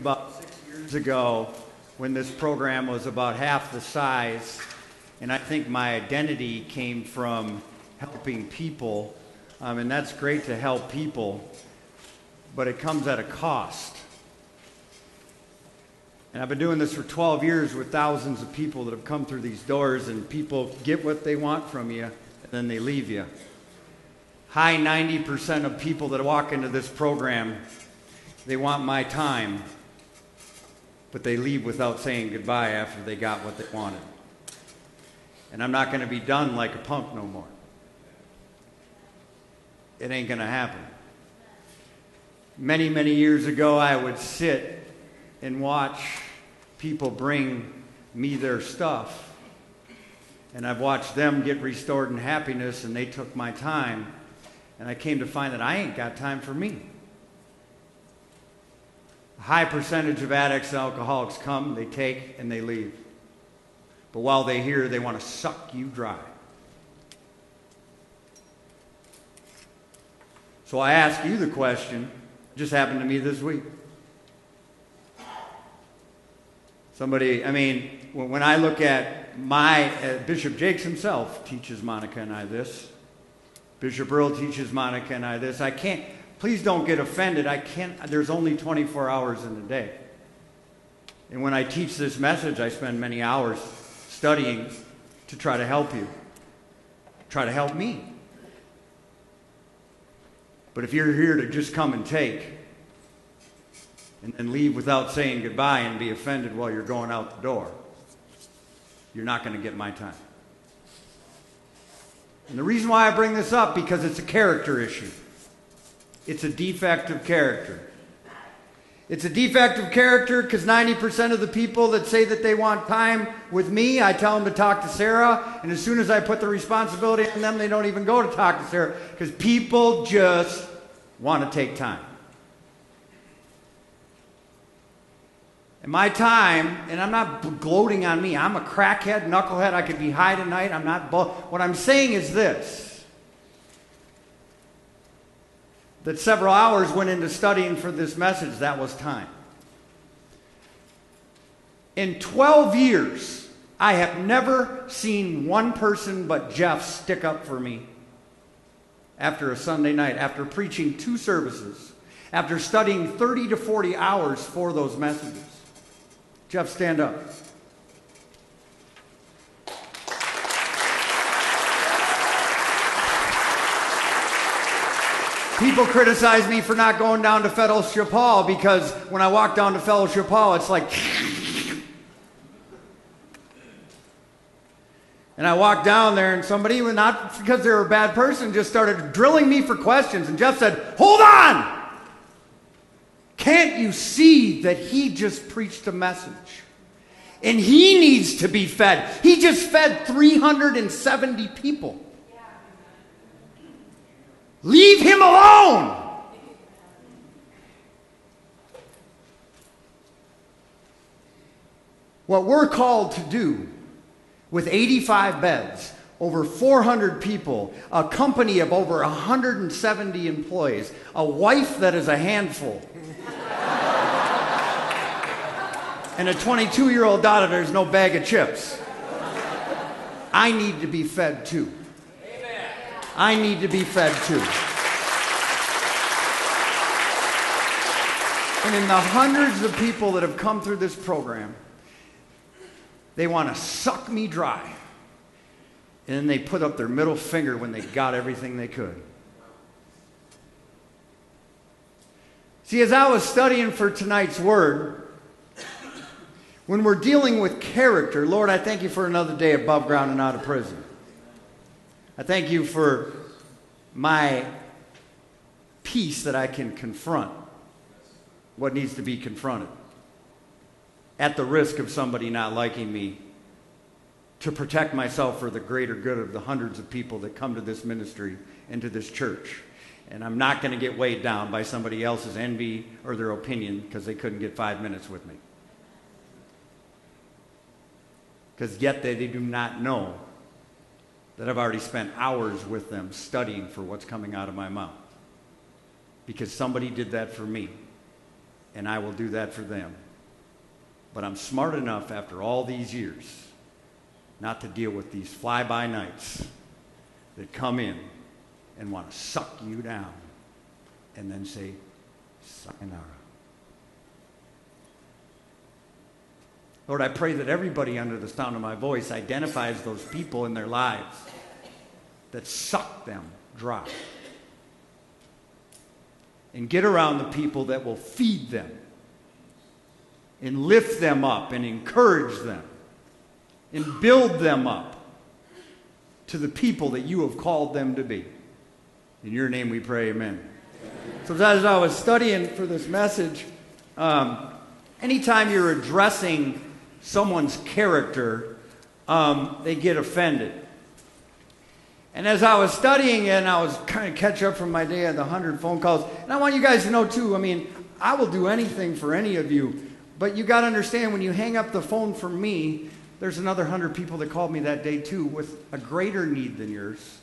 about 6 years ago when this program was about half the size, and I think my identity came from helping people, and that's great to help people, but it comes at a cost. And I've been doing this for 12 years with thousands of people that have come through these doors, and people get what they want from you, and then they leave you. High 90% of people that walk into this program, they want my time, but they leave without saying goodbye after they got what they wanted. And I'm not going to be done like a punk no more. It ain't going to happen. Many, many years ago, I would sit and watch people bring me their stuff. And I've watched them get restored in happiness, and they took my time. And I came to find that I ain't got time for me. A high percentage of addicts and alcoholics come, they take, and they leave. But while they're here, they want to suck you dry. So I ask you the question, it just happened to me this week. When I look at Bishop Jakes himself teaches Monica and I this. Bishop Earl teaches Monica and I this. Please don't get offended. There's only 24 hours in a day. And when I teach this message, I spend many hours studying to try to help you. Try to help me. But if you're here to just come and take, and then leave without saying goodbye and be offended while you're going out the door, you're not going to get my time. And the reason why I bring this up, because it's a character issue. It's a defect of character. It's a defect of character because 90% of the people that say that they want time with me, I tell them to talk to Sarah, and as soon as I put the responsibility on them, they don't even go to talk to Sarah because people just want to take time. And my time, and I'm not gloating on me, I'm a crackhead, knucklehead, I could be high tonight, I'm not what I'm saying is this, that several hours went into studying for this message. That was time. In 12 years, I have never seen one person but Jeff stick up for me after a Sunday night, after preaching 2 services, after studying 30 to 40 hours for those messages. Jeff, stand up. People criticize me for not going down to Fellowship Hall because when I walk down to Fellowship Hall, it's like... And I walked down there and somebody, not because they were a bad person, just started drilling me for questions. And Jeff said, "Hold on! Can't you see that he just preached a message? And he needs to be fed. He just fed 370 people. Leave him alone." What we're called to do with 85 beds, over 400 people, a company of over 170 employees, a wife that is a handful, and a 22-year-old daughter, there's no bag of chips. I need to be fed too. Amen. I need to be fed too. And in the hundreds of people that have come through this program, they want to suck me dry. And then they put up their middle finger when they got everything they could. See, as I was studying for tonight's word, when we're dealing with character, Lord, I thank you for another day above ground and out of prison. I thank you for my peace that I can confront what needs to be confronted at the risk of somebody not liking me, to protect myself for the greater good of the hundreds of people that come to this ministry and to this church. And I'm not going to get weighed down by somebody else's envy or their opinion because they couldn't get 5 minutes with me. Because yet they do not know that I've already spent hours with them studying for what's coming out of my mouth. Because somebody did that for me. and I will do that for them. But I'm smart enough after all these years not to deal with these fly-by-nights that come in and want to suck you down and then say, sayonara. Lord, I pray that everybody under the sound of my voice identifies those people in their lives that suck them dry. And get around the people that will feed them and lift them up and encourage them and build them up to the people that you have called them to be. In your name we pray, amen. So as I was studying for this message, anytime you're addressing someone's character, they get offended. And as I was studying and I was kind of catch up from my day of the 100 phone calls, and I want you guys to know too, I mean, I will do anything for any of you, but you got to understand when you hang up the phone from me, there's another 100 people that called me that day too with a greater need than yours.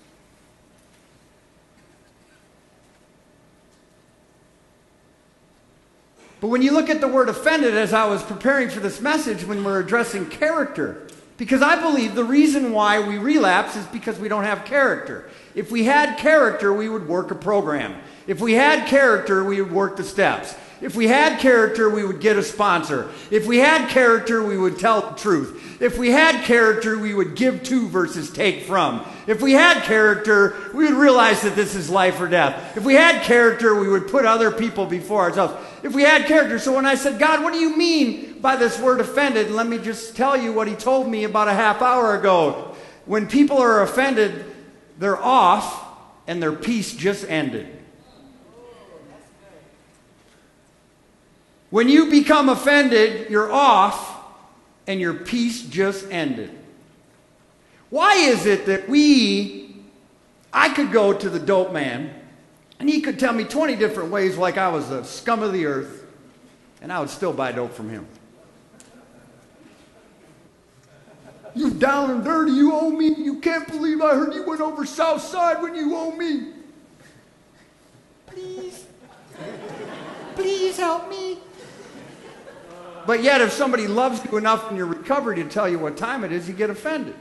But when you look at the word offended, as I was preparing for this message, when we're addressing character, because I believe the reason why we relapse is because we don't have character. If we had character, we would work a program. If we had character, we would work the steps. If we had character, we would get a sponsor. If we had character, we would tell the truth. If we had character, we would give to versus take from. If we had character, we would realize that this is life or death. If we had character, we would put other people before ourselves. If we had character, so when I said, God, what do you mean by this word offended? And let me just tell you what he told me about a half hour ago. When people are offended, they're off and their peace just ended. When you become offended, you're off and your peace just ended. Why is it that I could go to the dope man and he could tell me 20 different ways like I was the scum of the earth and I would still buy dope from him. You down and dirty, you owe me. You can't believe I heard you went over South Side when you owe me. Please. Please help me. But yet, if somebody loves you enough in your recovery to tell you what time it is, you get offended.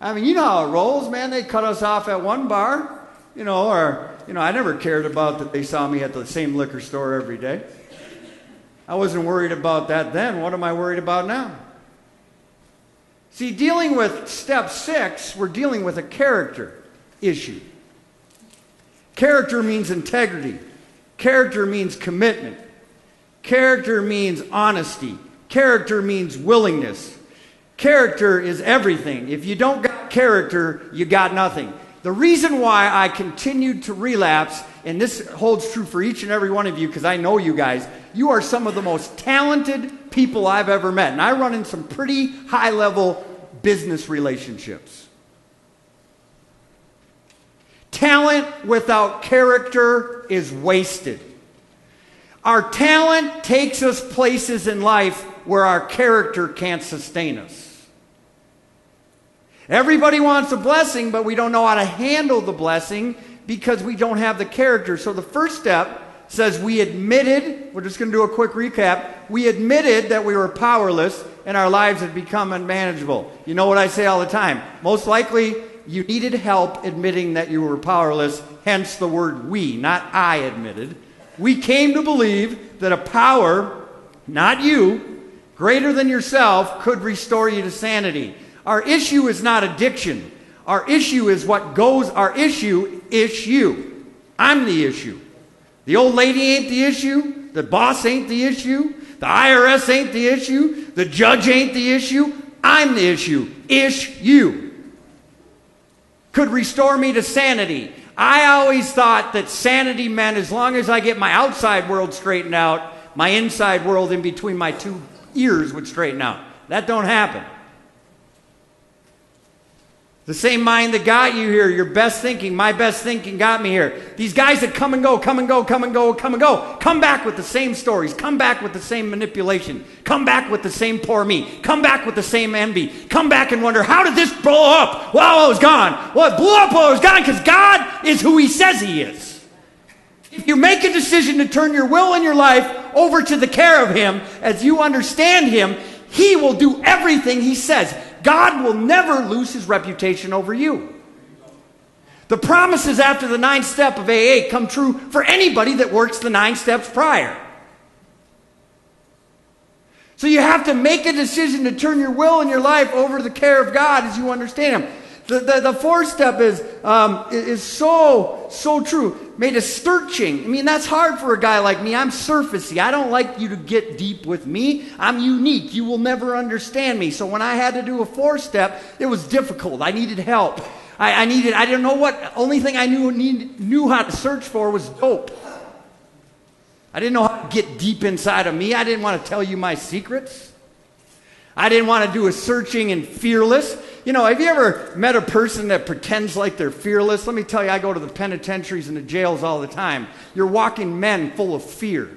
I mean, you know how it rolls, man. They cut us off at one bar, I never cared about that they saw me at the same liquor store every day. I wasn't worried about that then. What am I worried about now? See, dealing with step 6, we're dealing with a character issue. Character means integrity. Character means commitment. Character means honesty. Character means willingness. Character is everything. If you don't got character, you got nothing. The reason why I continued to relapse, and this holds true for each and every one of you because I know you guys, you are some of the most talented people I've ever met. And I run in some pretty high-level business relationships. Talent without character is wasted. Our talent takes us places in life where our character can't sustain us. Everybody wants a blessing, but we don't know how to handle the blessing because we don't have the character. So the first step says we admitted, we're just going to do a quick recap, we admitted that we were powerless and our lives had become unmanageable. You know what I say all the time? Most likely, you needed help admitting that you were powerless, hence the word we, not I admitted. We came to believe that a power, not you, greater than yourself, could restore you to sanity. Our issue is not addiction. Our issue is our issue is you. I'm the issue. The old lady ain't the issue. The boss ain't the issue. The IRS ain't the issue. The judge ain't the issue. I'm the issue. You. Could restore me to sanity. I always thought that sanity meant as long as I get my outside world straightened out, my inside world in between my two ears would straighten out. That don't happen. The same mind that got you here, your best thinking, my best thinking got me here. These guys that come and go, come and go, come and go, come and go, come back with the same stories, come back with the same manipulation, come back with the same poor me, come back with the same envy, come back and wonder, how did this blow up while I was gone? Well, it blew up while I was gone because God is who he says he is. If you make a decision to turn your will and your life over to the care of Him, as you understand Him, He will do everything He says. God will never lose His reputation over you. The promises after the 9th step of AA come true for anybody that works the 9 steps prior. So you have to make a decision to turn your will and your life over to the care of God as you understand Him. The 4th step is so true. Made a searching. I mean, that's hard for a guy like me. I'm surfacey. I don't like you to get deep with me. I'm unique. You will never understand me. So when I had to do a 4th step, it was difficult. I needed help. I didn't know what. Only thing I knew how to search for was dope. I didn't know how to get deep inside of me. I didn't want to tell you my secrets. I didn't want to do a searching and fearless. You know, have you ever met a person that pretends like they're fearless? Let me tell you, I go to the penitentiaries and the jails all the time. You're walking men full of fear.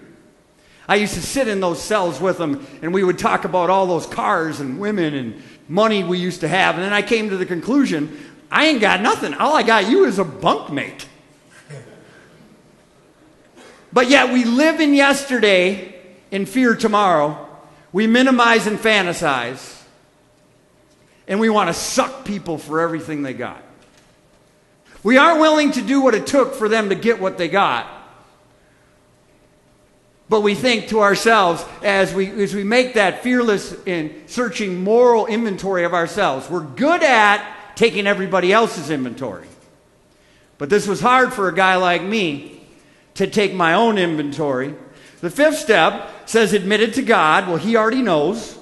I used to sit in those cells with them, and we would talk about all those cars and women and money we used to have. And then I came to the conclusion, I ain't got nothing. All I got you is a bunkmate. But yet we live in yesterday and fear tomorrow. We minimize and fantasize. And we want to suck people for everything they got. We aren't willing to do what it took for them to get what they got. But we think to ourselves, as we make that fearless and searching moral inventory of ourselves, we're good at taking everybody else's inventory. But this was hard for a guy like me to take my own inventory. The 5th step says admit it to God. Well, He already knows,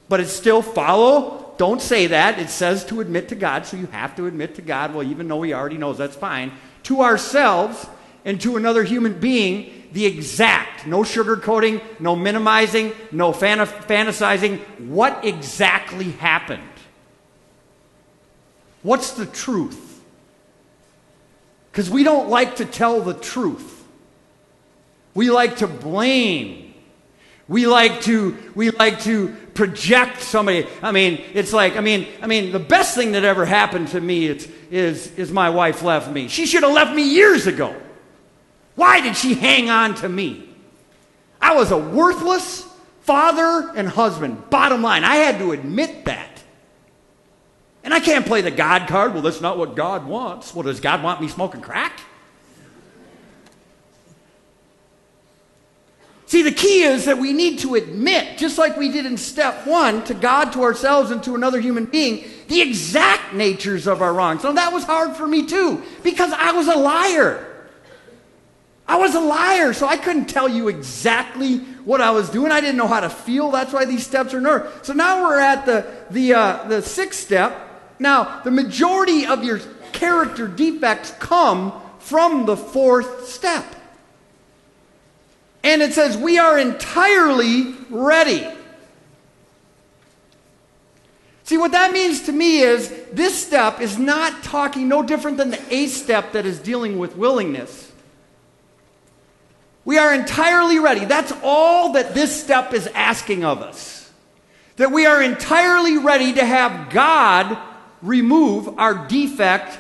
but it's still follow. Don't say that. It says to admit to God, so you have to admit to God. Well, even though He already knows, that's fine. To ourselves and to another human being, the exact, no sugarcoating, no minimizing, no fantasizing, what exactly happened. What's the truth? Because we don't like to tell the truth. We like to blame. We like to project somebody. I mean, it's like, I mean, the best thing that ever happened to me is my wife left me. She should have left me years ago. Why did she hang on to me? I was a worthless father and husband. Bottom line, I had to admit that. And I can't play the God card. Well, that's not what God wants. Well, does God want me smoking crack? See, the key is that we need to admit, just like we did in step 1, to God, to ourselves, and to another human being, the exact natures of our wrongs. Now, that was hard for me, too, because I was a liar. I was a liar, so I couldn't tell you exactly what I was doing. I didn't know how to feel. That's why these steps are nerve. So now we're at the 6th step. Now, the majority of your character defects come from the 4th step. And it says, we are entirely ready. See, what that means to me is, this step is not talking no different than the 8th step that is dealing with willingness. We are entirely ready. That's all that this step is asking of us. That we are entirely ready to have God remove our defects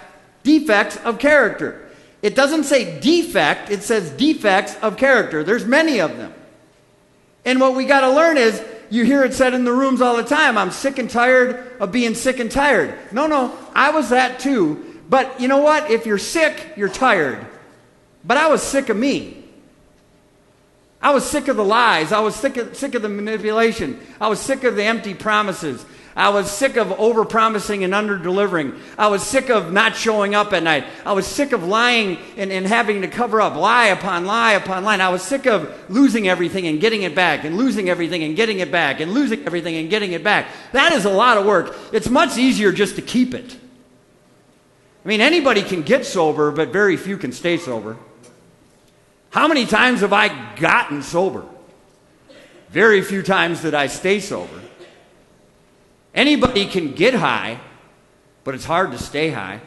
of character. It doesn't say defect, it says defects of character. There's many of them. And what we got to learn is, you hear it said in the rooms all the time, I'm sick and tired of being sick and tired. No, I was that too. But you know what? If you're sick, you're tired. But I was sick of me. I was sick of the lies. I was sick of the manipulation. I was sick of the empty promises. I was sick of over-promising and under-delivering. I was sick of not showing up at night. I was sick of lying and having to cover up lie upon lie upon lie. I was sick of losing everything and getting it back, and losing everything and getting it back, and losing everything and getting it back. That is a lot of work. It's much easier just to keep it. I mean, anybody can get sober, but very few can stay sober. How many times have I gotten sober? Very few times did I stay sober. Anybody can get high, but it's hard to stay high.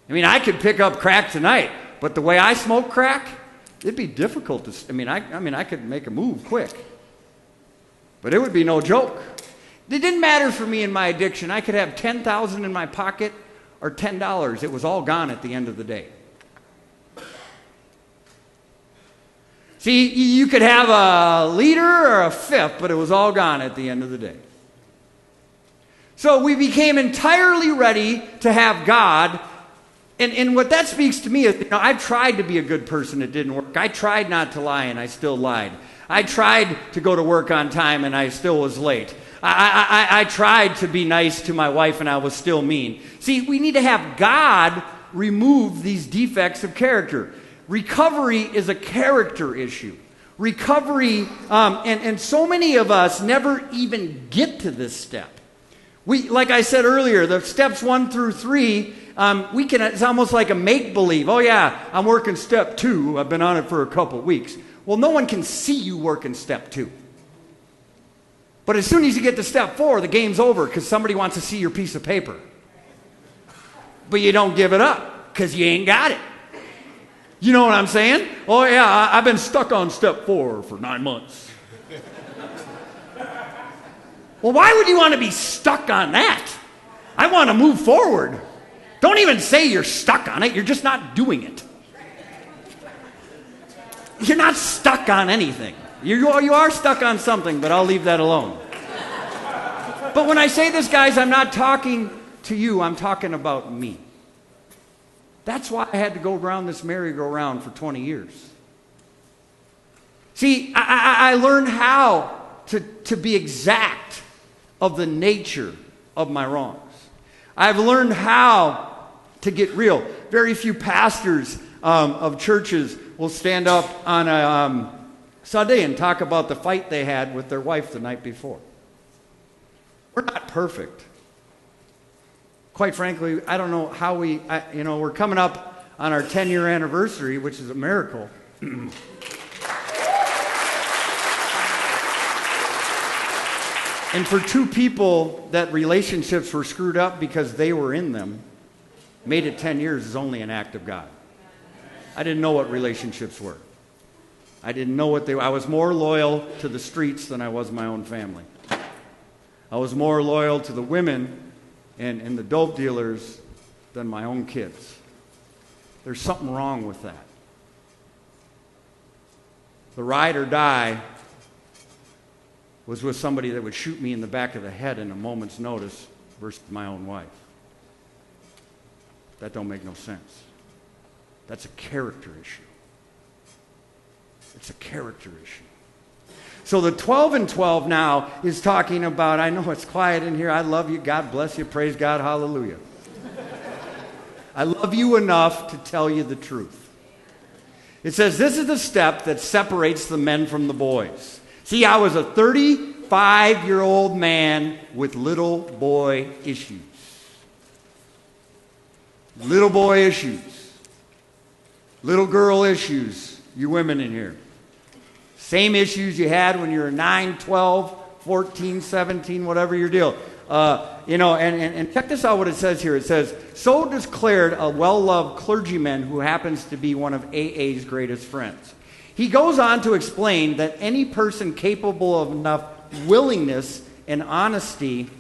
I mean, I could pick up crack tonight, but the way I smoke crack, it'd be difficult to. I could make a move quick, but it would be no joke. It didn't matter for me in my addiction. I could have $10,000 in my pocket or $10. It was all gone at the end of the day. See, you could have a leader or a fifth, but it was all gone at the end of the day. So we became entirely ready to have God. And what that speaks to me is, I've tried to be a good person. It didn't work. I tried not to lie, and I still lied. I tried to go to work on time, and I still was late. I tried to be nice to my wife, and I was still mean. See, we need to have God remove these defects of character. Recovery is a character issue. Recovery, and so many of us never even get to this step. Like I said earlier, the steps 1 through 3, it's almost like a make-believe. Oh yeah, I'm working step 2. I've been on it for a couple weeks. Well, no one can see you working step 2. But as soon as you get to step 4, the game's over because somebody wants to see your piece of paper. But you don't give it up because you ain't got it. You know what I'm saying? Oh yeah, I've been stuck on step 4 for 9 months. Well, why would you want to be stuck on that? I want to move forward. Don't even say you're stuck on it. You're just not doing it. You're not stuck on anything. You are stuck on something, but I'll leave that alone. But when I say this, guys, I'm not talking to you. I'm talking about me. That's why I had to go around this merry-go-round for 20 years. See, I learned how to be exact of the nature of my wrongs. I've learned how to get real. Very few pastors of churches will stand up on a Sunday and talk about the fight they had with their wife the night before. We're not perfect. Quite frankly, I don't know how we're coming up on our 10-year anniversary, which is a miracle. And for two people that relationships were screwed up because they were in them, made it 10 years is only an act of God. I didn't know what relationships were. I didn't know what I was more loyal to the streets than I was my own family. I was more loyal to the women and the dope dealers than my own kids. There's something wrong with that. The ride or die was with somebody that would shoot me in the back of the head in a moment's notice versus my own wife. That don't make no sense. That's a character issue. It's a character issue. So the 12 and 12 now is talking about, I know it's quiet in here, I love you, God bless you, praise God, hallelujah. I love you enough to tell you the truth. It says this is the step that separates the men from the boys. See, I was a 35-year-old man with little boy issues. Little boy issues. Little girl issues, you women in here. Same issues you had when you were 9, 12, 14, 17, whatever your deal. And check this out what it says here. It says, so declared a well-loved clergyman who happens to be one of AA's greatest friends. He goes on to explain that any person capable of enough willingness and honesty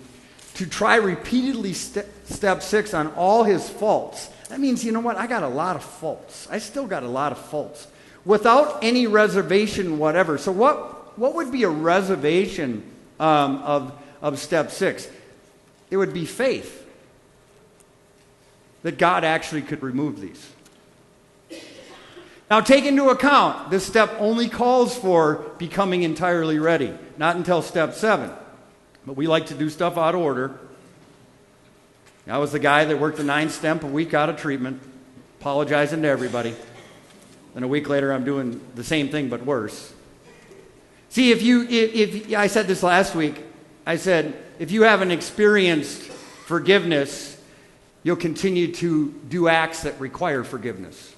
to try repeatedly step 6 on all his faults. That means, you know what? I got a lot of faults. I still got a lot of faults. Without any reservation whatever. So what would be a reservation of step 6? It would be faith that God actually could remove these. Now take into account, this step only calls for becoming entirely ready, not until step 7. But we like to do stuff out of order. I was the guy that worked the 9-step a week out of treatment, apologizing to everybody. Then a week later, I'm doing the same thing but worse. See, if I said this last week, I said, if you haven't experienced forgiveness, you'll continue to do acts that require forgiveness.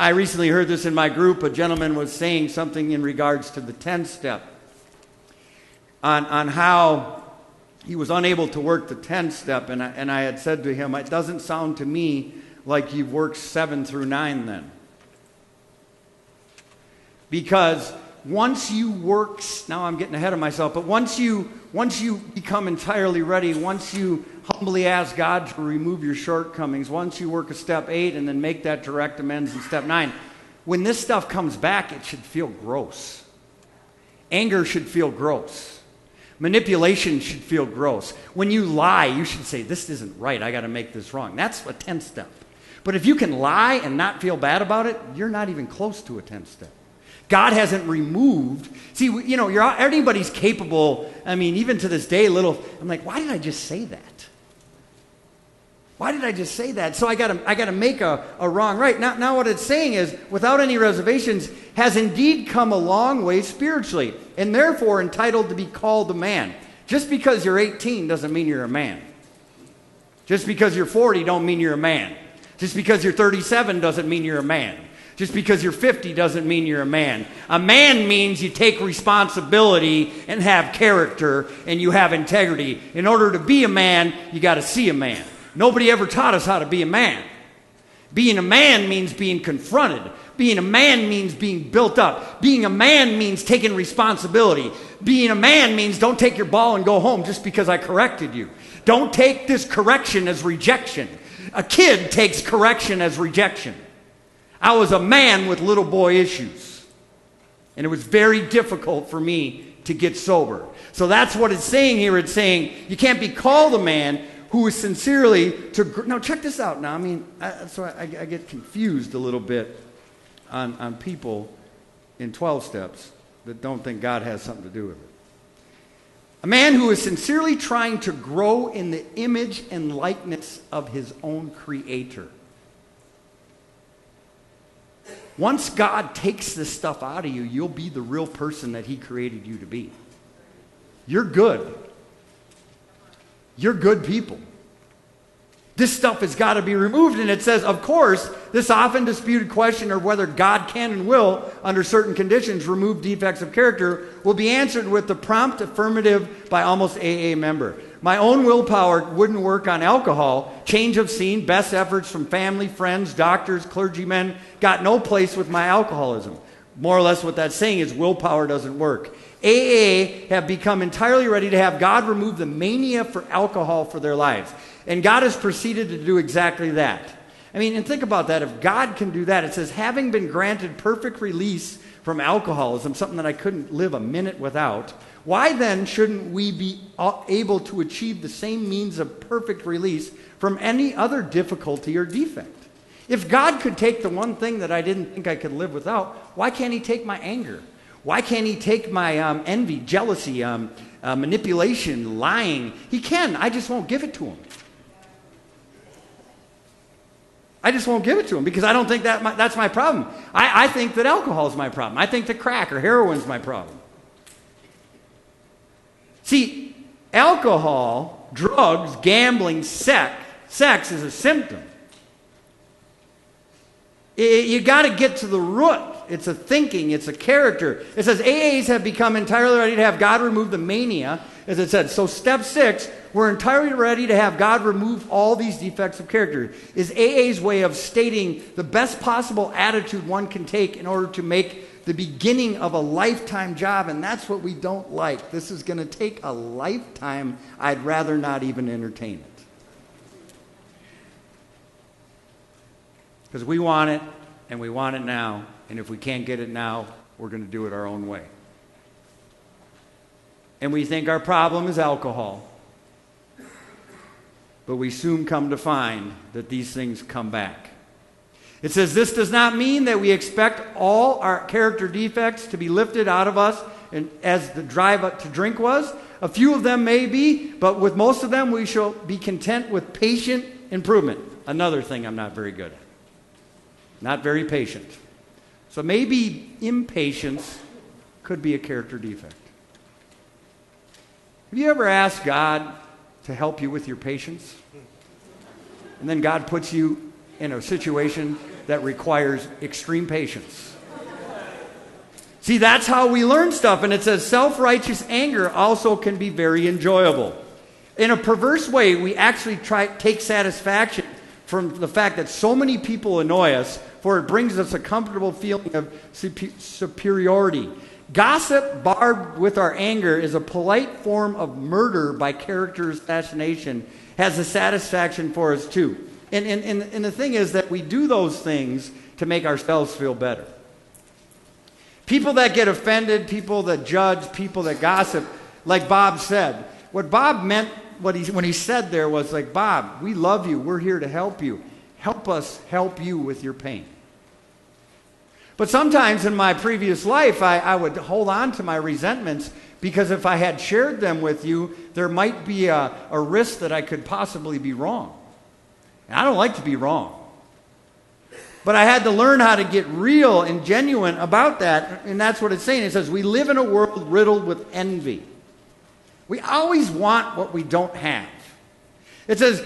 I recently heard this in my group. A gentleman was saying something in regards to the 10th step on how he was unable to work the 10th step. And I had said to him, it doesn't sound to me like you've worked 7 through 9 then. Because once you work, now I'm getting ahead of myself, but once you become entirely ready, once you humbly ask God to remove your shortcomings, once you work a step 8 and then make that direct amends in step 9, when this stuff comes back, it should feel gross. Anger should feel gross. Manipulation should feel gross. When you lie, you should say, this isn't right. I got to make this wrong. That's a 10th step. But if you can lie and not feel bad about it, you're not even close to a 10th step. God hasn't removed. See, you know, anybody's capable. I mean, even to this day, I'm like, why did I just say that? Why did I just say that? So I gotta make a wrong right. Now what it's saying is, without any reservations, has indeed come a long way spiritually, and therefore entitled to be called a man. Just because you're 18 doesn't mean you're a man. Just because you're 40 don't mean you're a man. Just because you're 37 doesn't mean you're a man. Just because you're 50 doesn't mean you're a man. A man means you take responsibility and have character and you have integrity. In order to be a man, you got to see a man. Nobody ever taught us how to be a man. Being a man means being confronted. Being a man means being built up. Being a man means taking responsibility. Being a man means don't take your ball and go home just because I corrected you. Don't take this correction as rejection. A kid takes correction as rejection. I was a man with little boy issues. And it was very difficult for me to get sober. So that's what it's saying here. It's saying you can't be called a man who is sincerely to... Now check this out now. I mean, I get confused a little bit on people in 12 steps that don't think God has something to do with it. A man who is sincerely trying to grow in the image and likeness of his own Creator. Once God takes this stuff out of you, you'll be the real person that He created you to be. You're good. You're good people. This stuff has got to be removed. And it says, of course, this often disputed question of whether God can and will, under certain conditions, remove defects of character will be answered with the prompt affirmative by almost AA member. My own willpower wouldn't work on alcohol. Change of scene, best efforts from family, friends, doctors, clergymen got no place with my alcoholism. More or less what that's saying is willpower doesn't work. AA have become entirely ready to have God remove the mania for alcohol for their lives. And God has proceeded to do exactly that. I mean, and think about that. If God can do that, it says, having been granted perfect release from alcoholism, something that I couldn't live a minute without, why then shouldn't we be able to achieve the same means of perfect release from any other difficulty or defect? If God could take the one thing that I didn't think I could live without, why can't He take my anger? Why can't He take my envy, jealousy, manipulation, lying? He can. I just won't give it to Him. I just won't give it to Him because I don't think that's my problem. I think that alcohol is my problem. I think that crack or heroin is my problem. See, alcohol, drugs, gambling, sex is a symptom. You got to get to the root. It's a thinking. It's a character. It says AAs have become entirely ready to have God remove the mania, as it said. So step 6, we're entirely ready to have God remove all these defects of character. Is AA's way of stating the best possible attitude one can take in order to make the beginning of a lifetime job, and that's what we don't like. This is going to take a lifetime. I'd rather not even entertain it. Because we want it, and we want it now, and if we can't get it now, we're going to do it our own way. And we think our problem is alcohol. But we soon come to find that these things come back. It says, this does not mean that we expect all our character defects to be lifted out of us and as the drive up to drink was. A few of them may be, but with most of them we shall be content with patient improvement. Another thing I'm not very good at. Not very patient. So maybe impatience could be a character defect. Have you ever asked God to help you with your patience? And then God puts you in a situation that requires extreme patience. See, that's how we learn stuff. And it says self-righteous anger also can be very enjoyable. In a perverse way, we actually take satisfaction from the fact that so many people annoy us, for it brings us a comfortable feeling of superiority. Gossip barbed with our anger is a polite form of murder by character assassination, has a satisfaction for us too. And the thing is that we do those things to make ourselves feel better. People that get offended, people that judge, people that gossip, like Bob said. What Bob meant, when he said there was like, Bob, we love you. We're here to help you. Help us help you with your pain. But sometimes in my previous life, I would hold on to my resentments because if I had shared them with you, there might be a risk that I could possibly be wrong. And I don't like to be wrong. But I had to learn how to get real and genuine about that. And that's what it's saying. It says, we live in a world riddled with envy. We always want what we don't have. It says,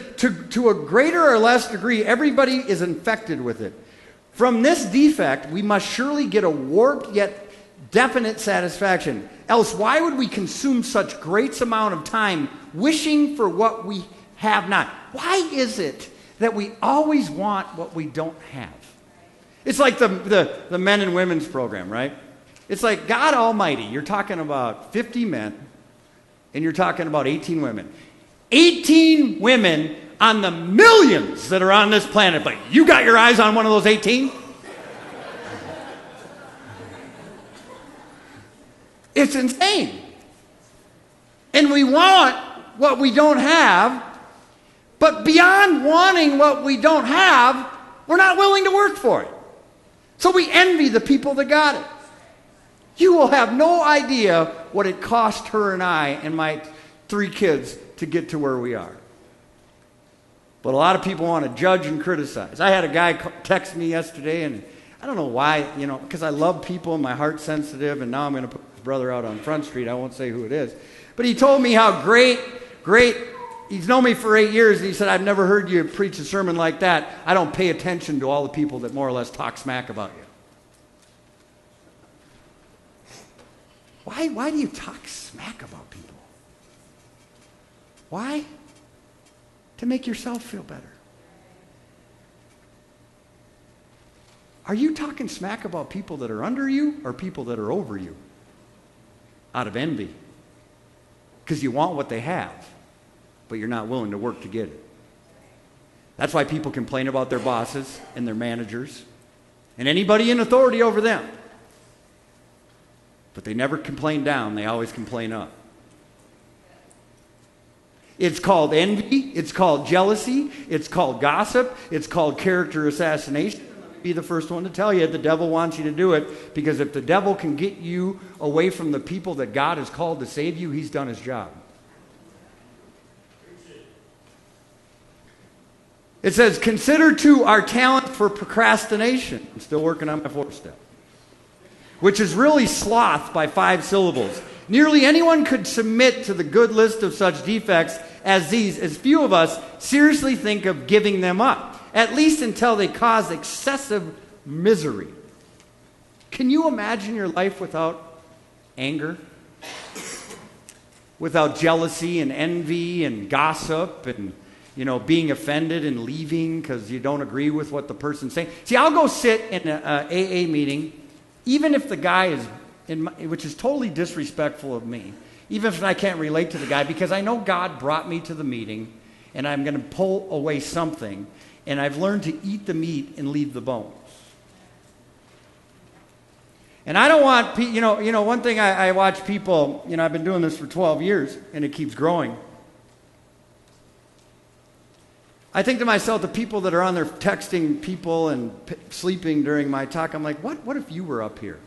to a greater or less degree, everybody is infected with it. From this defect, we must surely get a warped yet definite satisfaction. Else, why would we consume such great amount of time wishing for what we have not? Why is it that we always want what we don't have? It's like the men and women's program, right? It's like God Almighty. You're talking about 50 men, and you're talking about 18 women. 18 women on the millions that are on this planet, but you got your eyes on one of those 18? It's insane. And we want what we don't have, but beyond wanting what we don't have, we're not willing to work for it. So we envy the people that got it. You will have no idea what it cost her and I and my 3 kids to get to where we are. But a lot of people want to judge and criticize. I had a guy text me yesterday, and I don't know why, because I love people and my heart's sensitive, and now I'm going to put his brother out on Front Street. I won't say who it is. But he told me how great, he's known me for 8 years, and he said, I've never heard you preach a sermon like that. I don't pay attention to all the people that more or less talk smack about you. Why do you talk smack about people? Why? To make yourself feel better. Are you talking smack about people that are under you or people that are over you? Out of envy. Because you want what they have, but you're not willing to work to get it. That's why people complain about their bosses and their managers and anybody in authority over them. But they never complain down, they always complain up. It's called envy, it's called jealousy, it's called gossip, it's called character assassination. Let me be the first one to tell you, the devil wants you to do it, because if the devil can get you away from the people that God has called to save you, he's done his job. It says, consider too our talent for procrastination. I'm still working on my 4th step. Which is really sloth by 5 syllables. Nearly anyone could submit to the good list of such defects as these, as few of us seriously think of giving them up, at least until they cause excessive misery. Can you imagine your life without anger? Without jealousy and envy and gossip and, being offended and leaving because you don't agree with what the person's saying? See, I'll go sit in an AA meeting, even if the guy is, which is totally disrespectful of me, even if I can't relate to the guy, because I know God brought me to the meeting, and I'm going to pull away something, and I've learned to eat the meat and leave the bones. And I don't want, one thing I watch people, I've been doing this for 12 years, and it keeps growing. I think to myself, the people that are on there texting people and sleeping during my talk, I'm like, what if you were up here?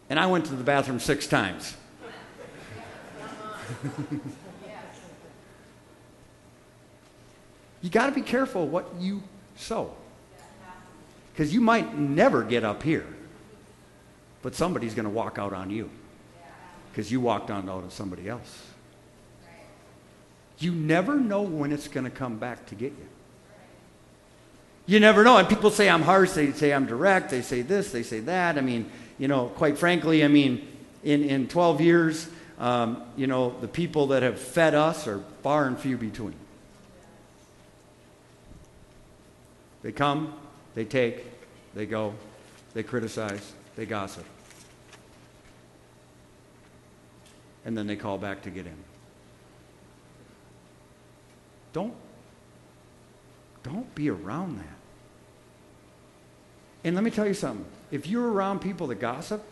And I went to the bathroom 6 times. You got to be careful what you sow. Because you might never get up here, but somebody's going to walk out on you because you walked on out of somebody else. You never know when it's going to come back to get you. You never know. And people say I'm harsh, they say I'm direct, they say this, they say that. Quite frankly, in 12 years, the people that have fed us are far and few between. They come, they take, they go, they criticize, they gossip. And then they call back to get in. Don't be around that. And let me tell you something. If you're around people that gossip,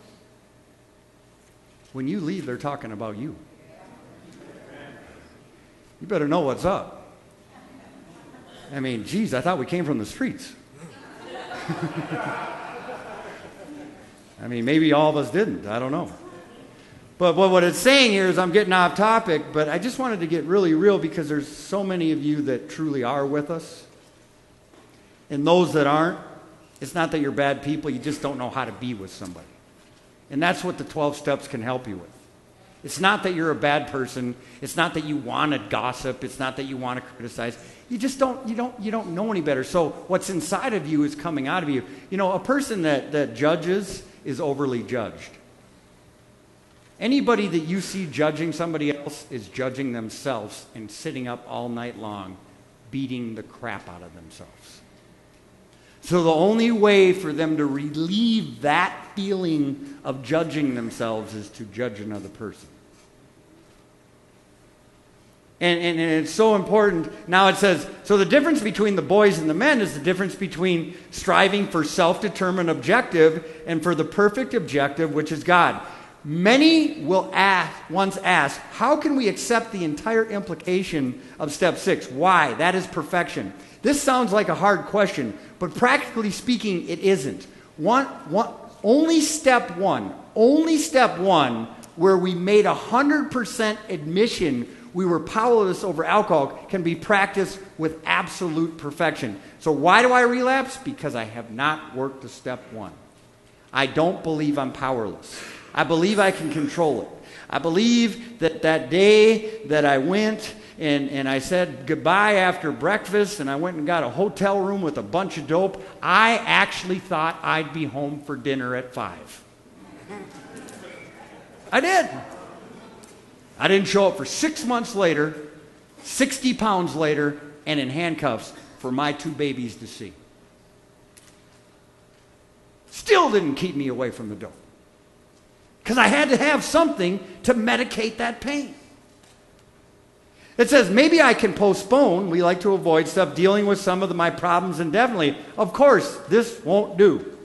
when you leave, they're talking about you. You better know what's up. I mean, geez, I thought we came from the streets. I mean, maybe all of us didn't. I don't know. But what it's saying here is I'm getting off topic, but I just wanted to get really real because there's so many of you that truly are with us. And those that aren't, it's not that you're bad people, you just don't know how to be with somebody. And that's what the 12 steps can help you with. It's not that you're a bad person. It's not that you want to gossip. It's not that you want to criticize. You just don't know any better. So what's inside of you is coming out of you. You know, a person that judges is overly judged. Anybody that you see judging somebody else is judging themselves and sitting up all night long beating the crap out of themselves. So the only way for them to relieve that feeling of judging themselves is to judge another person. And it's so important. Now it says, so the difference between the boys and the men is the difference between striving for self-determined objective and for the perfect objective, which is God. Many will once ask, how can we accept the entire implication of step 6? Why? That is perfection. This sounds like a hard question, but practically speaking, it isn't. Only step one, where we made 100% admission we were powerless over alcohol, can be practiced with absolute perfection. So why do I relapse? Because I have not worked to step 1. I don't believe I'm powerless. I believe I can control it. I believe that day that I went and I said goodbye after breakfast and I went and got a hotel room with a bunch of dope, I actually thought I'd be home for dinner at 5. I did. I didn't show up for 6 months later, 60 pounds later, and in handcuffs for my 2 babies to see. Still didn't keep me away from the dope. Because I had to have something to medicate that pain. It says, maybe I can postpone. We like to avoid stuff, dealing with some of my problems indefinitely. Of course, this won't do.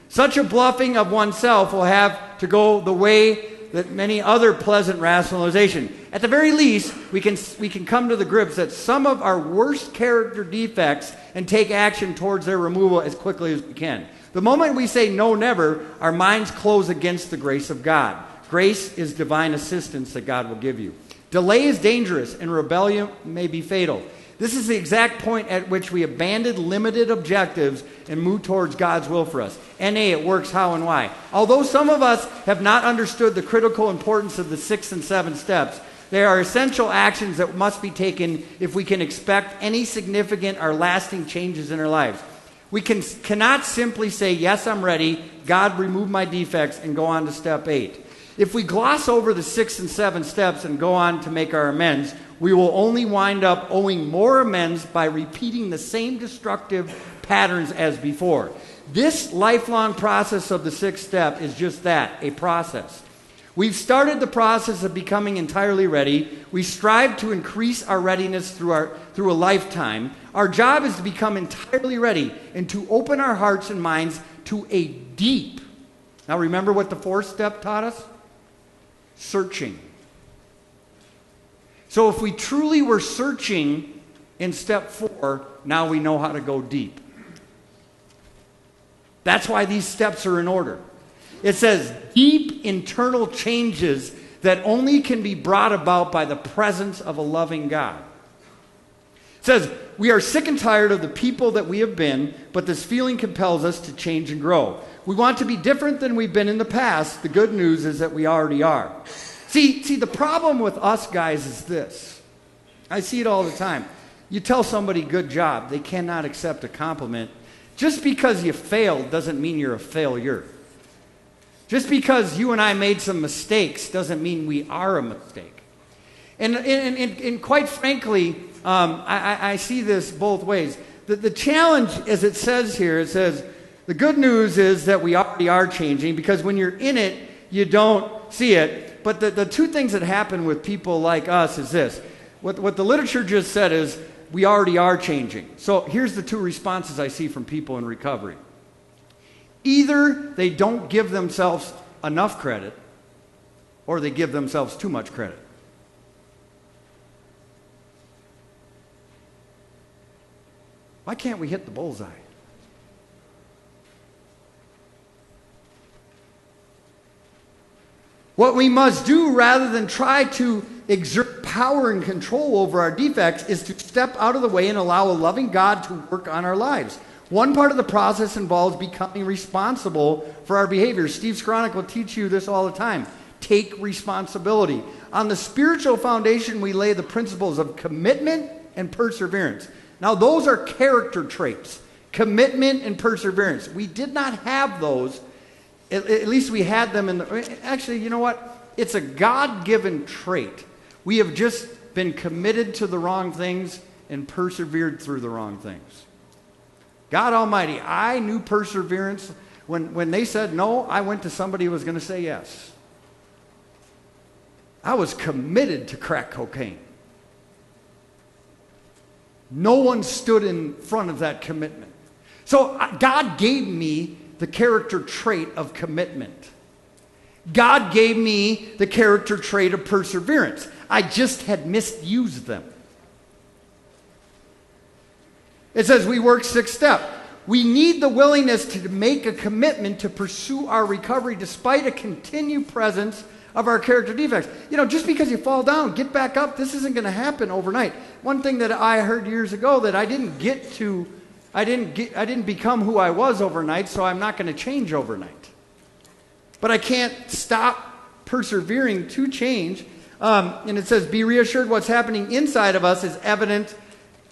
Such a bluffing of oneself will have to go the way that many other pleasant rationalization. At the very least, we can come to the grips that some of our worst character defects and take action towards their removal as quickly as we can. The moment we say no, never, our minds close against the grace of God. Grace is divine assistance that God will give you. Delay is dangerous, and rebellion may be fatal. This is the exact point at which we abandon limited objectives and move towards God's will for us. N.A., it works how and why. Although some of us have not understood the critical importance of the 6 and 7 steps, they are essential actions that must be taken if we can expect any significant or lasting changes in our lives. We cannot simply say, yes, I'm ready, God, remove my defects, and go on to step 8. If we gloss over the 6 and 7 steps and go on to make our amends, we will only wind up owing more amends by repeating the same destructive patterns as before. This lifelong process of the 6th step is just that, a process. We've started the process of becoming entirely ready. We strive to increase our readiness through a lifetime. Our job is to become entirely ready and to open our hearts and minds to a deep. Now remember what the 4th step taught us? Searching. So if we truly were searching in step 4, now we know how to go deep. That's why these steps are in order. It says deep internal changes that only can be brought about by the presence of a loving God. It says, we are sick and tired of the people that we have been, but this feeling compels us to change and grow. We want to be different than we've been in the past. The good news is that we already are. See, the problem with us guys is this. I see it all the time. You tell somebody good job, they cannot accept a compliment. Just because you failed doesn't mean you're a failure. Just because you and I made some mistakes doesn't mean we are a mistake. And quite frankly, I see this both ways. The challenge, as it says here, it says, the good news is that we already are changing, because when you're in it, you don't see it. But the two things that happen with people like us is this. What the literature just said is, we already are changing. So here's the two responses I see from people in recovery. Either they don't give themselves enough credit, or they give themselves too much credit. Why can't we hit the bullseye? What we must do, rather than try to exert power and control over our defects, is to step out of the way and allow a loving God to work on our lives. One part of the process involves becoming responsible for our behavior. Steve Skronik will teach you this all the time. Take responsibility. On the spiritual foundation, we lay the principles of commitment and perseverance. Now, those are character traits. Commitment and perseverance. We did not have those. At least we had them in the... Actually, you know what? It's a God-given trait. We have just been committed to the wrong things and persevered through the wrong things. God Almighty, I knew perseverance. When they said no, I went to somebody who was going to say yes. I was committed to crack cocaine. No one stood in front of that commitment. So God gave me the character trait of commitment. God gave me the character trait of perseverance. I just had misused them. It says we work sixth step. We need the willingness to make a commitment to pursue our recovery despite a continued presence of our character defects. You know, just because you fall down, get back up. This isn't going to happen overnight. One thing that I heard years ago that I didn't become who I was overnight, so I'm not going to change overnight. But I can't stop persevering to change. And it says, be reassured what's happening inside of us is evident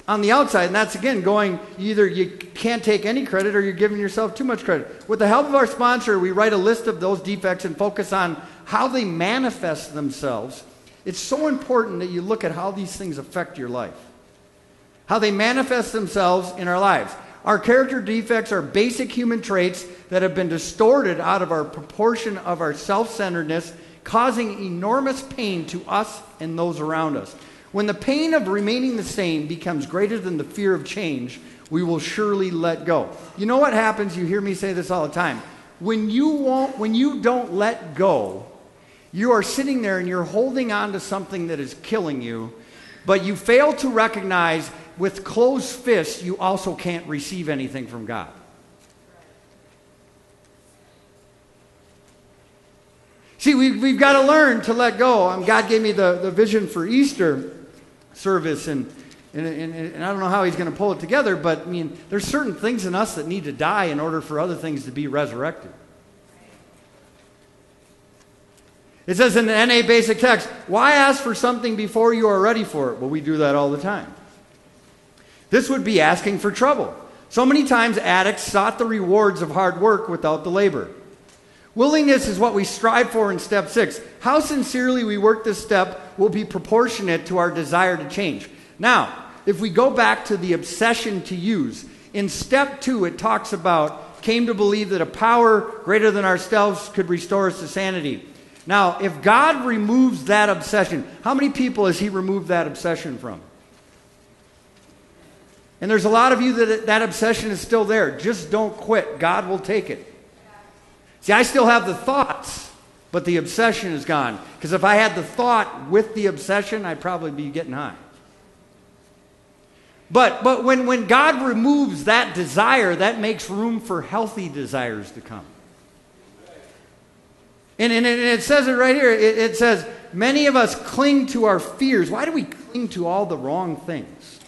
on the outside. And that's, again, going, either you can't take any credit or you're giving yourself too much credit. With the help of our sponsor, we write a list of those defects and focus on how they manifest themselves. It's so important that you look at how these things affect your life. How they manifest themselves in our lives. Our character defects are basic human traits that have been distorted out of our proportion of our self-centeredness, causing enormous pain to us and those around us. When the pain of remaining the same becomes greater than the fear of change, we will surely let go. You know what happens? You hear me say this all the time. When you don't let go, you are sitting there and you're holding on to something that is killing you, but you fail to recognize with closed fists, you also can't receive anything from God. See, we've got to learn to let go. God gave me the vision for Easter service, and I don't know how he's going to pull it together, but I mean, there's certain things in us that need to die in order for other things to be resurrected. It says in the NA basic text, why ask for something before you are ready for it? Well, we do that all the time. This would be asking for trouble. So many times addicts sought the rewards of hard work without the labor. Willingness is what we strive for in step 6. How sincerely we work this step will be proportionate to our desire to change. Now, if we go back to the obsession to use, in step 2 it talks about came to believe that a power greater than ourselves could restore us to sanity. Now, if God removes that obsession, how many people has he removed that obsession from? And there's a lot of you that obsession is still there. Just don't quit. God will take it. See, I still have the thoughts, but the obsession is gone. Because if I had the thought with the obsession, I'd probably be getting high. But when God removes that desire, that makes room for healthy desires to come. And it says it right here. It says, many of us cling to our fears. Why do we cling to all the wrong things?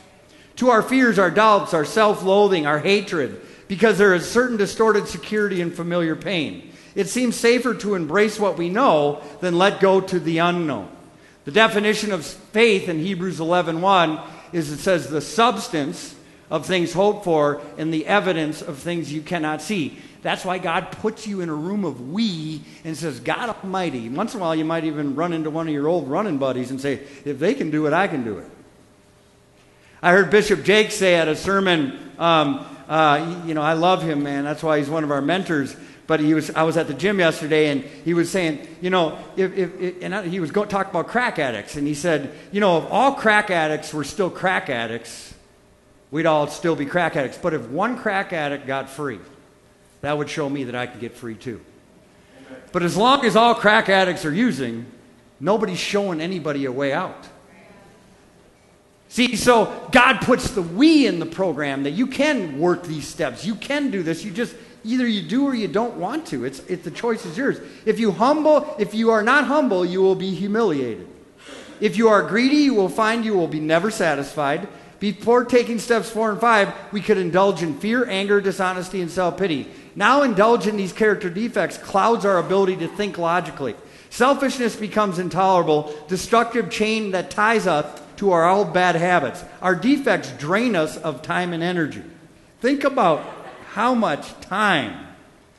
To our fears, our doubts, our self-loathing, our hatred, because there is certain distorted security and familiar pain. It seems safer to embrace what we know than let go to the unknown. The definition of faith in Hebrews 11:1 is it says the substance of things hoped for and the evidence of things you cannot see. That's why God puts you in a room of we and says, God Almighty. Once in a while you might even run into one of your old running buddies and say, if they can do it, I can do it. I heard Bishop Jake say at a sermon, I love him, man. That's why he's one of our mentors. But I was at the gym yesterday, and he was saying, he was talking about crack addicts. And he said, if all crack addicts were still crack addicts, we'd all still be crack addicts. But if one crack addict got free, that would show me that I could get free too. But as long as all crack addicts are using, nobody's showing anybody a way out. See, so God puts the we in the program that you can work these steps. You can do this. You just, either you do or you don't want to. It's the choice is yours. If you are not humble, you will be humiliated. If you are greedy, you will find you will be never satisfied. Before taking steps 4 and 5, we could indulge in fear, anger, dishonesty, and self-pity. Now indulge in these character defects clouds our ability to think logically. Selfishness becomes intolerable, destructive chain that ties us to our old bad habits. Our defects drain us of time and energy. Think about how much time,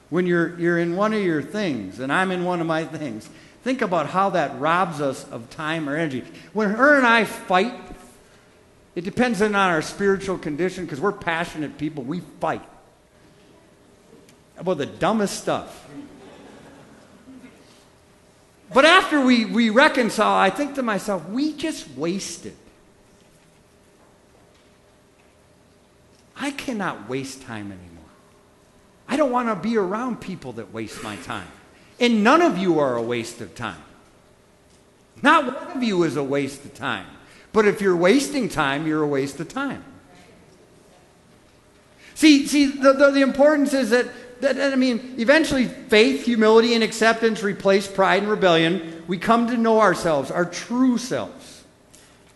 when you're in one of your things, and I'm in one of my things, think about how that robs us of time or energy. When her and I fight, it depends on our spiritual condition, because we're passionate people. We fight about the dumbest stuff. But after we reconcile, I think to myself, we just wasted. I cannot waste time anymore. I don't want to be around people that waste my time. And none of you are a waste of time. Not one of you is a waste of time. But if you're wasting time, you're a waste of time. See, the importance is that eventually faith, humility, and acceptance replace pride and rebellion. We come to know ourselves, our true selves,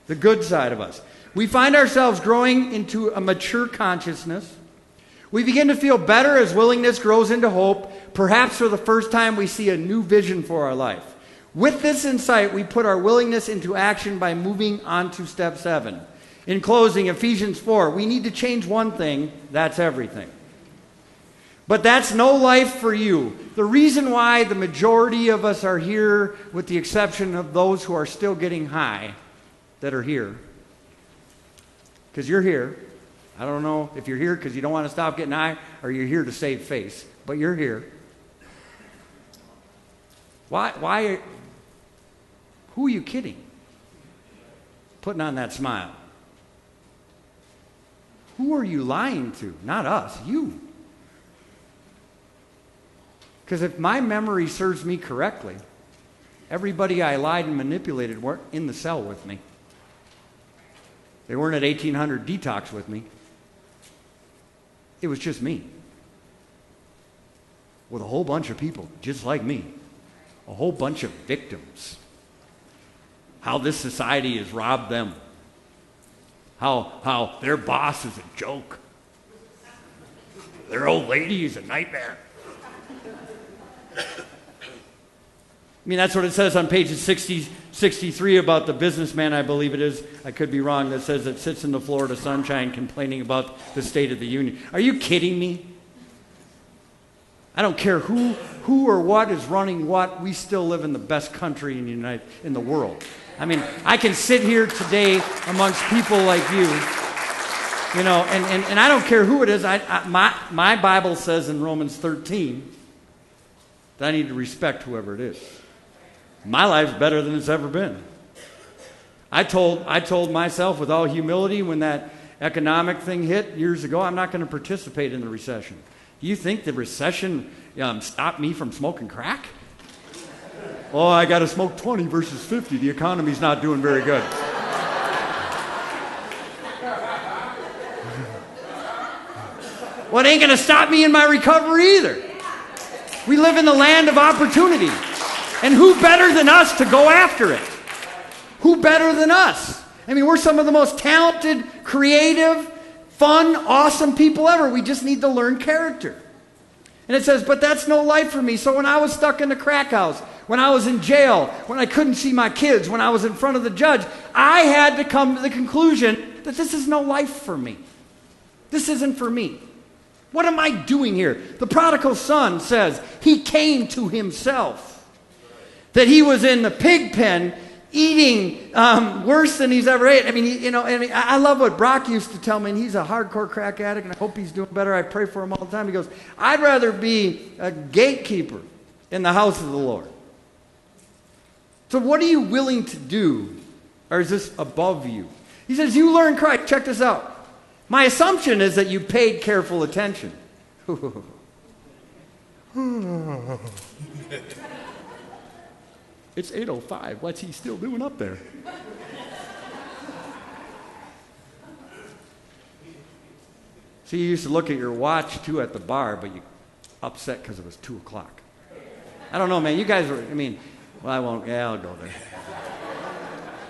the good side of us. We find ourselves growing into a mature consciousness. We begin to feel better as willingness grows into hope. Perhaps for the first time, we see a new vision for our life. With this insight, we put our willingness into action by moving on to step 7. In closing, Ephesians 4, we need to change one thing, that's everything. But that's no life for you. The reason why the majority of us are here, with the exception of those who are still getting high that are here, because you're here. I don't know if you're here because you don't want to stop getting high or you're here to save face, but you're here. Why? Who are you kidding? Putting on that smile. Who are you lying to? Not us, you. Because if my memory serves me correctly, everybody I lied and manipulated weren't in the cell with me. They weren't at 1800 detox with me. It was just me. With a whole bunch of people just like me. A whole bunch of victims. How this society has robbed them. How their boss is a joke. Their old lady is a nightmare. I mean, that's what it says on pages 63 about the businessman, I believe it is. I could be wrong. That says that sits in the Florida sunshine complaining about the state of the union. Are you kidding me? I don't care who or what is running what. We still live in the best country in the world. I mean, I can sit here today amongst people like you, and I don't care who it is. My Bible says in Romans 13 that I need to respect whoever it is. My life's better than it's ever been. I told myself with all humility when that economic thing hit years ago, I'm not going to participate in the recession. Do you think the recession stopped me from smoking crack? Oh, I got to smoke 20 versus 50. The economy's not doing very good. Well, it ain't going to stop me in my recovery either. We live in the land of opportunity. And who better than us to go after it? Who better than us? I mean, we're some of the most talented, creative, fun, awesome people ever. We just need to learn character. And it says, but that's no life for me. So when I was stuck in the crack house, when I was in jail, when I couldn't see my kids, when I was in front of the judge, I had to come to the conclusion that this is no life for me. This isn't for me. What am I doing here? The prodigal son says he came to himself. That he was in the pig pen eating worse than he's ever ate. I love what Brock used to tell me, and he's a hardcore crack addict, and I hope he's doing better. I pray for him all the time. He goes, I'd rather be a gatekeeper in the house of the Lord. So what are you willing to do, or is this above you? He says, you learn Christ. Check this out. My assumption is that you paid careful attention. It's 8:05. What's he still doing up there? See, you used to look at your watch, too, at the bar, but you upset because it was 2 o'clock. I don't know, man. You guys were, well, I won't. Yeah, I'll go there.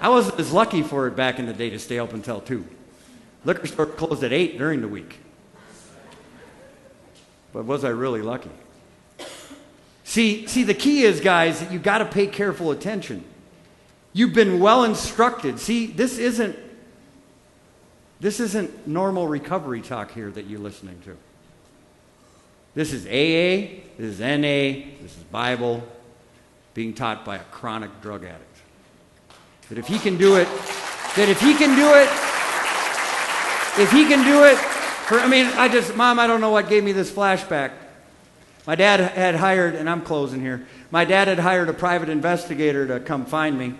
I wasn't as lucky for it back in the day to stay open until 2. Liquor store closed at 8 during the week. But was I really lucky? See, the key is, guys, that you've got to pay careful attention. You've been well instructed. See, this isn't normal recovery talk here that you're listening to. This is AA, this is NA, this is Bible, being taught by a chronic drug addict. That if he can do it, Mom, I don't know what gave me this flashback. My dad had hired, and I'm closing here, my dad had hired a private investigator to come find me.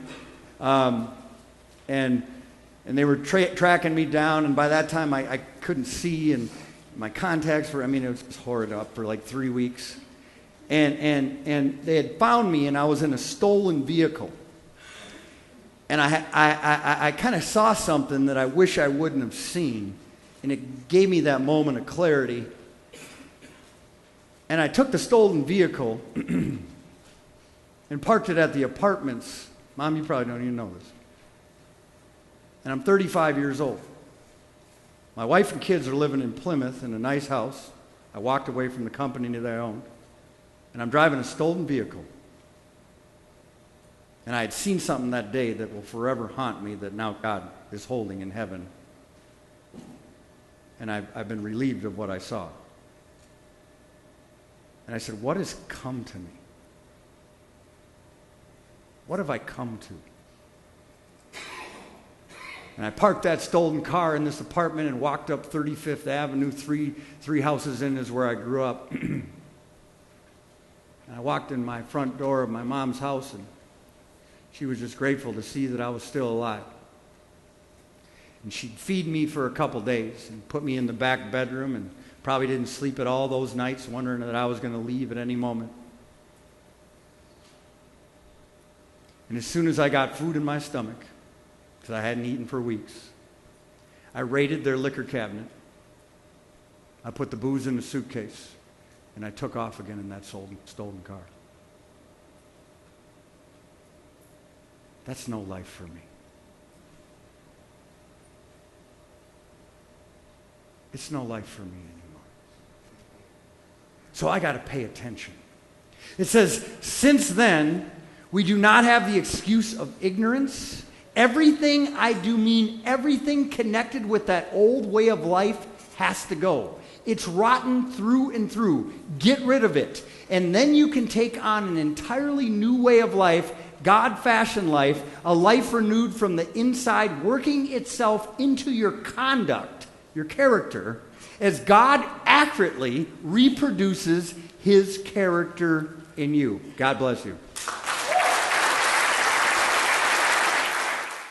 And they were tracking me down, and by that time I couldn't see, and my contacts were, it was just horrid up for like 3 weeks. And they had found me, and I was in a stolen vehicle. And I kind of saw something that I wish I wouldn't have seen, and it gave me that moment of clarity. And I took the stolen vehicle and parked it at the apartments. Mom, you probably don't even know this. And I'm 35 years old. My wife and kids are living in Plymouth in a nice house. I walked away from the company that I owned. And I'm driving a stolen vehicle. And I had seen something that day that will forever haunt me that now God is holding in heaven. And I've been relieved of what I saw. And I said, what has come to me? What have I come to? And I parked that stolen car in this apartment and walked up 35th Avenue, three houses in is where I grew up. And I walked in my front door of my mom's house, and she was just grateful to see that I was still alive. And she'd feed me for a couple days and put me in the back bedroom, and probably didn't sleep at all those nights, wondering that I was going to leave at any moment. And as soon as I got food in my stomach, because I hadn't eaten for weeks, I raided their liquor cabinet. I put the booze in the suitcase, and I took off again in that stolen car. That's no life for me. It's no life for me anymore. So I got to pay attention. It says, since then, we do not have the excuse of ignorance. Everything I do mean everything connected with that old way of life has to go. It's rotten through and through. Get rid of it. And then you can take on an entirely new way of life, God-fashioned life, a life renewed from the inside, working itself into your conduct, your character, as God accurately reproduces his character in you. God bless you.